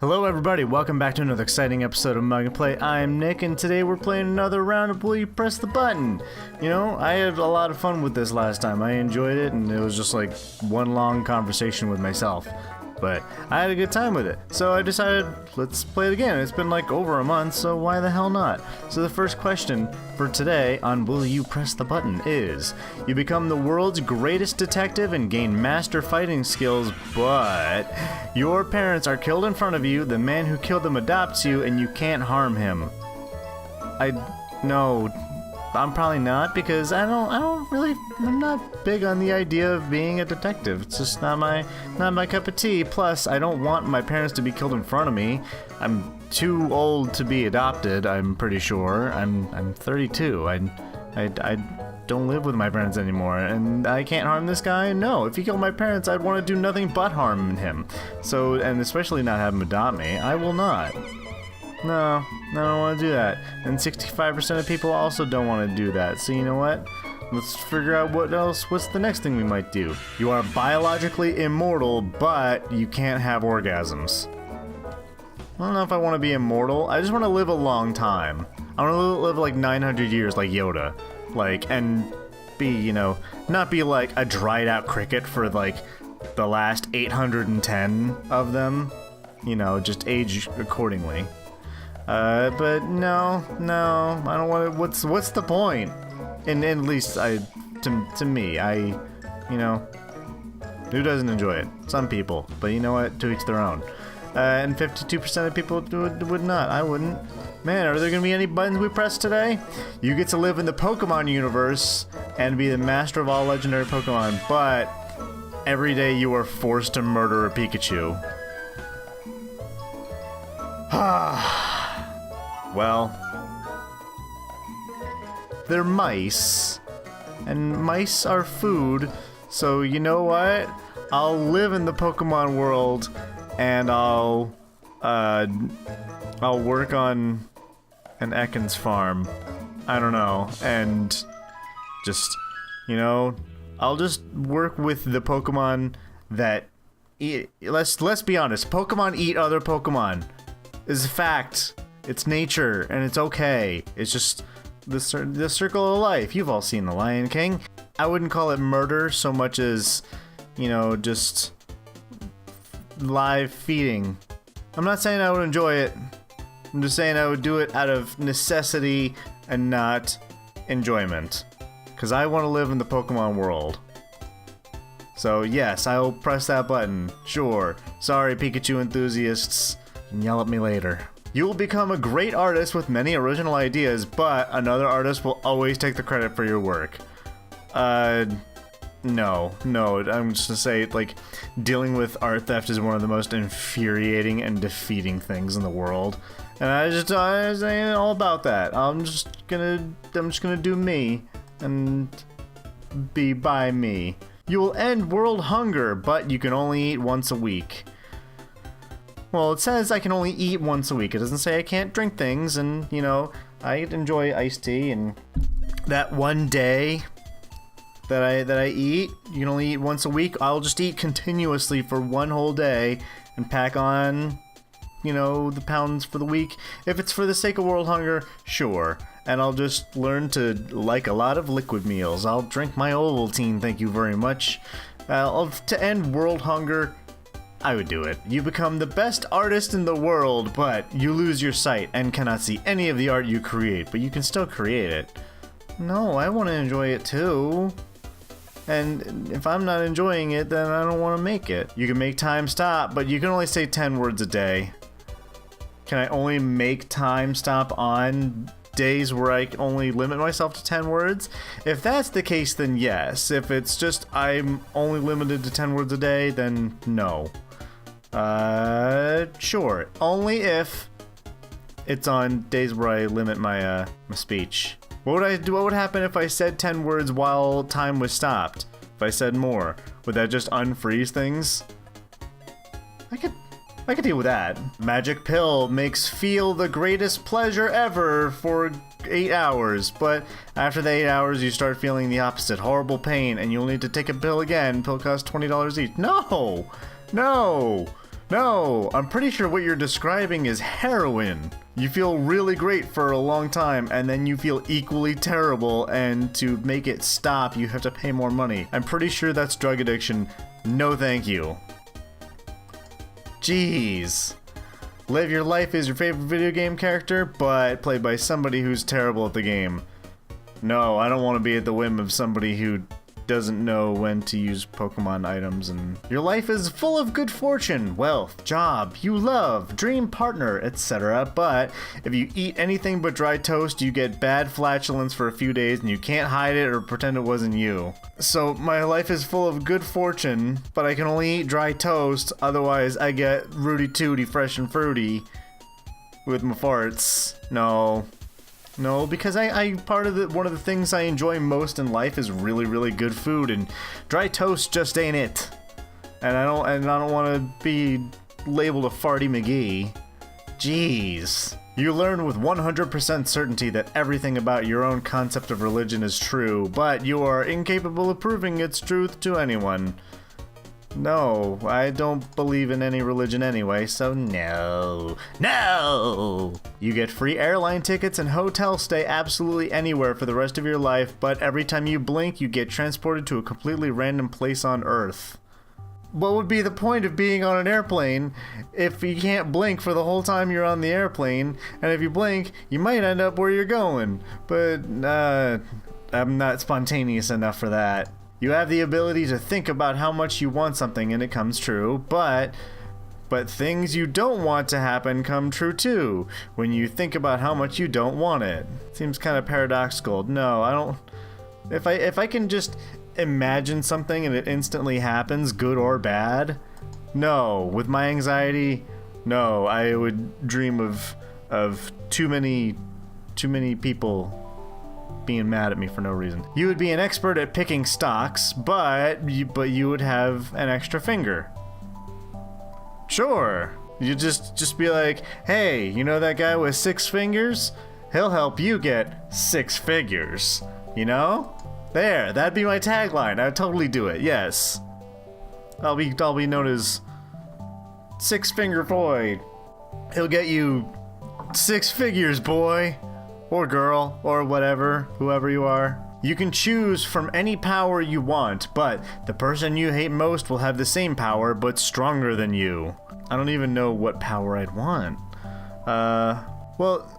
Hello everybody, welcome back to another exciting episode of MugAndPlay. I'm Nick, and today we're playing another round of Will You Press the Button? You know, I had a lot of fun with this last time. I enjoyed it, and it was just like one long conversation with myself. But I had a good time with it, so I decided, let's play it again. It's been like over a month, so why the hell not? So the first question for today on Will You Press the Button is, you become the world's greatest detective and gain master fighting skills, but your parents are killed in front of you, the man who killed them adopts you, and you can't harm him. No, I'm probably not, because I'm not big on the idea of being a detective. It's just not my cup of tea. Plus, I don't want my parents to be killed in front of me. I'm too old to be adopted, I'm pretty sure. I'm 32. I don't live with my parents anymore, and I can't harm this guy? No, if he killed my parents, I'd want to do nothing but harm him. So, and especially not have him adopt me. I will not. No, I don't want to do that. And 65% of people also don't want to do that. So you know what? Let's figure out what's the next thing we might do. You are biologically immortal, but you can't have orgasms. I don't know if I want to be immortal. I just want to live a long time. I want to live like 900 years like Yoda. Like, and be, you know, not be like a dried out cricket for like the last 810 of them. You know, just age accordingly. But no, I don't want to. What's the point? And at least to me, you know, who doesn't enjoy it? Some people, but you know what? To each their own. And 52% of people would not. I wouldn't. Man, are there gonna be any buttons we press today? You get to live in the Pokemon universe and be the master of all legendary Pokemon, but every day you are forced to murder a Pikachu. Well, they're mice, and mice are food, so you know what? I'll live in the Pokemon world, and I'll work on an Ekans farm. I don't know, and just, you know, I'll just work with the Pokemon that eat. Let's be honest, Pokemon eat other Pokemon. It's a fact. It's nature, and it's okay. It's just the circle of life. You've all seen The Lion King. I wouldn't call it murder so much as, you know, just live feeding. I'm not saying I would enjoy it. I'm just saying I would do it out of necessity and not enjoyment. Because I want to live in the Pokemon world. So yes, I'll press that button. Sure. Sorry, Pikachu enthusiasts. You can yell at me later. You will become a great artist with many original ideas, but another artist will always take the credit for your work. No. I'm just gonna say, like, dealing with art theft is one of the most infuriating and defeating things in the world. And I ain't all about that. I'm just gonna do me and be by me. You will end world hunger, but you can only eat once a week. Well, it says I can only eat once a week. It doesn't say I can't drink things, and, you know, I enjoy iced tea, and that one day that I eat, you can only eat once a week, I'll just eat continuously for one whole day and pack on, you know, the pounds for the week. If it's for the sake of world hunger, sure. And I'll just learn to like a lot of liquid meals. I'll drink my Ovaltine, thank you very much. To end world hunger, I would do it. You become the best artist in the world, but you lose your sight and cannot see any of the art you create, but you can still create it. No, I want to enjoy it too. And if I'm not enjoying it, then I don't want to make it. You can make time stop, but you can only say 10 words a day. Can I only make time stop on days where I only limit myself to 10 words? If that's the case, then yes. If it's just I'm only limited to 10 words a day, then no. Sure. Only if it's on days where I limit my my speech. What would happen if I said 10 words while time was stopped? If I said more, would that just unfreeze things? I could deal with that. Magic pill makes feel the greatest pleasure ever for 8 hours, but after the 8 hours you start feeling the opposite, horrible pain, and you'll need to take a pill again. Pill costs $20 each. No! No, I'm pretty sure what you're describing is heroin. You feel really great for a long time, and then you feel equally terrible, and to make it stop, you have to pay more money. I'm pretty sure that's drug addiction. No thank you. Jeez. Live your life as your favorite video game character, but played by somebody who's terrible at the game. No, I don't want to be at the whim of somebody who doesn't know when to use Pokemon items. And your life is full of good fortune, wealth, job, you love, dream partner, etc. But if you eat anything but dry toast, you get bad flatulence for a few days and you can't hide it or pretend it wasn't you. So my life is full of good fortune, but I can only eat dry toast, otherwise I get Rooty Tooty fresh and fruity with my farts. No, because one of the things I enjoy most in life is really, really good food, and dry toast just ain't it. And I don't want to be labeled a farty McGee. Jeez. You learn with 100% certainty that everything about your own concept of religion is true, but you are incapable of proving its truth to anyone. No, I don't believe in any religion anyway, so no. No! You get free airline tickets and hotel stay absolutely anywhere for the rest of your life, but every time you blink, you get transported to a completely random place on Earth. What would be the point of being on an airplane if you can't blink for the whole time you're on the airplane, and if you blink, you might end up where you're going, but I'm not spontaneous enough for that. You have the ability to think about how much you want something and it comes true, but things you don't want to happen come true too, when you think about how much you don't want it. Seems kind of paradoxical. No, I don't. If I can just imagine something and it instantly happens, good or bad, no. With my anxiety, no. I would dream of too many people being mad at me for no reason. You would be an expert at picking stocks, but you would have an extra finger. Sure. You just be like, hey, you know that guy with 6 fingers? He'll help you get 6 figures. You know? There, that'd be my tagline. I'd totally do it. Yes. I'll be known as 6 Finger Boy. He'll get you 6 figures, boy. Or girl, or whatever, whoever you are. You can choose from any power you want, but the person you hate most will have the same power, but stronger than you. I don't even know what power I'd want. Well,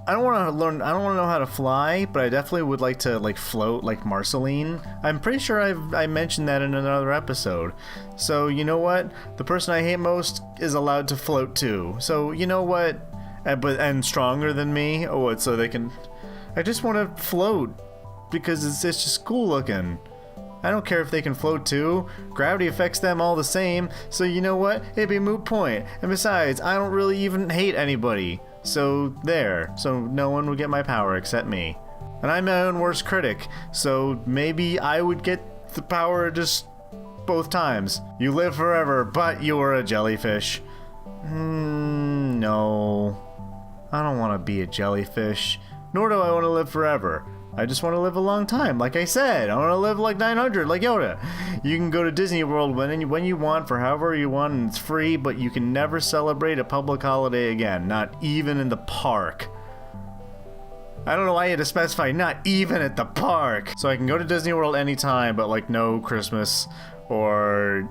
I don't want to know how to fly, but I definitely would like to, float like Marceline. I'm pretty sure I mentioned that in another episode. So, you know what? The person I hate most is allowed to float too. So, you know what? And stronger than me? Oh, what, so they can... I just want to float, because it's just cool looking. I don't care if they can float too. Gravity affects them all the same, so you know what? It'd be a moot point. And besides, I don't really even hate anybody. So there. So no one would get my power except me. And I'm my own worst critic, so maybe I would get the power just both times. You live forever, but you are a jellyfish. No. I don't want to be a jellyfish, nor do I want to live forever. I just want to live a long time, like I said. I want to live like 900, like Yoda. You can go to Disney World when you want, for however you want, and it's free, but you can never celebrate a public holiday again, not even in the park. I don't know why you had to specify not even at the park. So I can go to Disney World anytime, but no Christmas or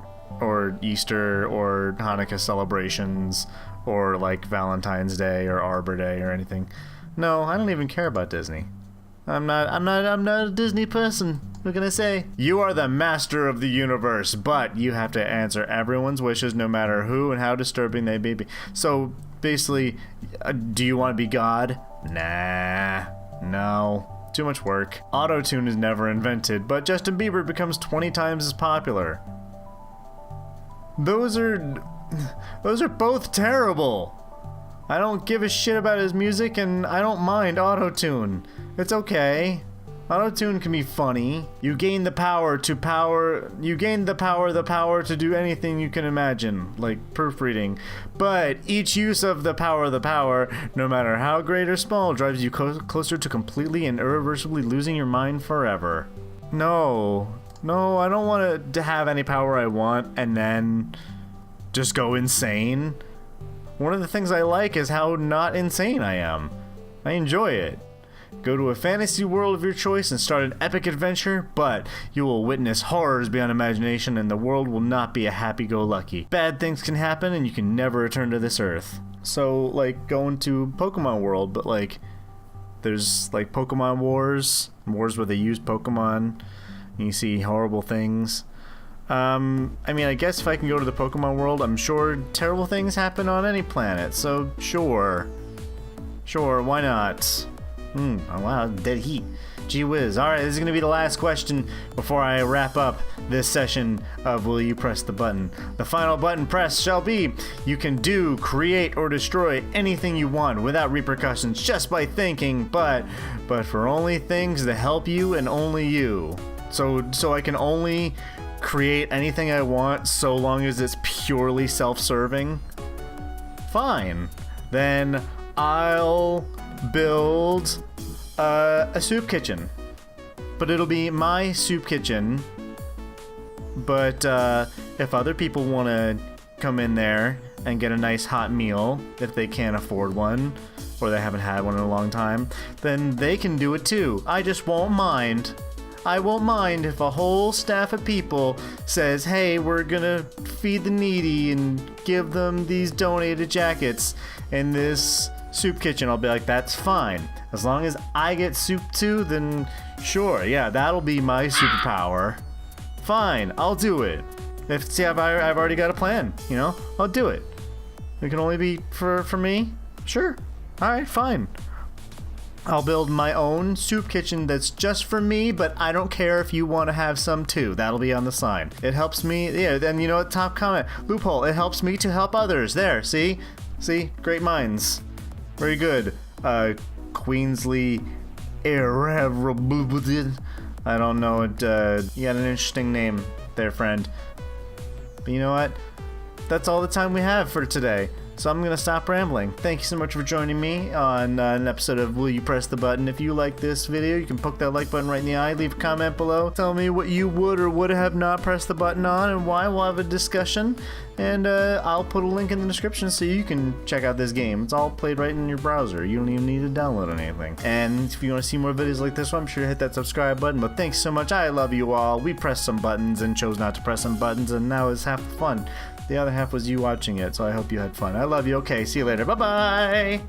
Easter or Hanukkah celebrations or Valentine's Day or Arbor Day or anything. No, I don't even care about Disney. I'm not a Disney person. What can I say? You are the master of the universe, but you have to answer everyone's wishes no matter who and how disturbing they may be. So basically, do you want to be God? Nah. No. Too much work. Auto-tune is never invented, but Justin Bieber becomes 20 times as popular. Those are both terrible. I don't give a shit about his music, and I don't mind auto-tune. It's okay. Auto-tune can be funny. You gain the power to do anything you can imagine, like proofreading. But each use of the power, no matter how great or small, drives you closer to completely and irreversibly losing your mind forever. No, I don't want to have any power I want, and then just go insane. One of the things I like is how not insane I am. I enjoy it. Go to a fantasy world of your choice and start an epic adventure, but you will witness horrors beyond imagination and the world will not be a happy-go-lucky. Bad things can happen and you can never return to this earth. So, like, going to Pokemon World, but, like, there's, like, Pokemon Wars where they use Pokemon, and you see horrible things. I mean, I guess if I can go to the Pokemon World, I'm sure terrible things happen on any planet, so sure. Sure, why not? Oh wow, dead heat. Gee whiz. Alright, this is going to be the last question before I wrap up this session of Will You Press the Button. The final button press shall be, you can do, create, or destroy anything you want without repercussions just by thinking, but for only things that help you and only you. So I can only create anything I want so long as it's purely self-serving? Fine. Then I'll build a soup kitchen, but it'll be my soup kitchen. But if other people want to come in there and get a nice hot meal, if they can't afford one or they haven't had one in a long time, then they can do it too. I just won't mind. I won't mind if a whole staff of people says, hey, we're gonna feed the needy and give them these donated jackets in this soup kitchen. I'll be like, that's fine. As long as I get soup too, then sure, yeah, that'll be my superpower. Fine, I'll do it. I've already got a plan, you know? I'll do it. It can only be for me? Sure. Alright, fine. I'll build my own soup kitchen that's just for me, but I don't care if you want to have some too. That'll be on the sign. It helps me, yeah, then you know what, top comment, loophole, it helps me to help others. There, see? See? Great minds. Very good. Queensley Irreverable. I don't know, you got an interesting name there, friend. But you know what? That's all the time we have for today. So I'm going to stop rambling. Thank you so much for joining me on an episode of Will You Press the Button. If you like this video, you can poke that like button right in the eye. Leave a comment below. Tell me what you would or would have not pressed the button on and why. We'll have a discussion. And I'll put a link in the description so you can check out this game. It's all played right in your browser. You don't even need to download anything. And if you want to see more videos like this one, I'm sure to hit that subscribe button. But thanks so much. I love you all. We pressed some buttons and chose not to press some buttons, and now it's half the fun. The other half was you watching it, so I hope you had fun. I love you. Okay, see you later. Bye-bye!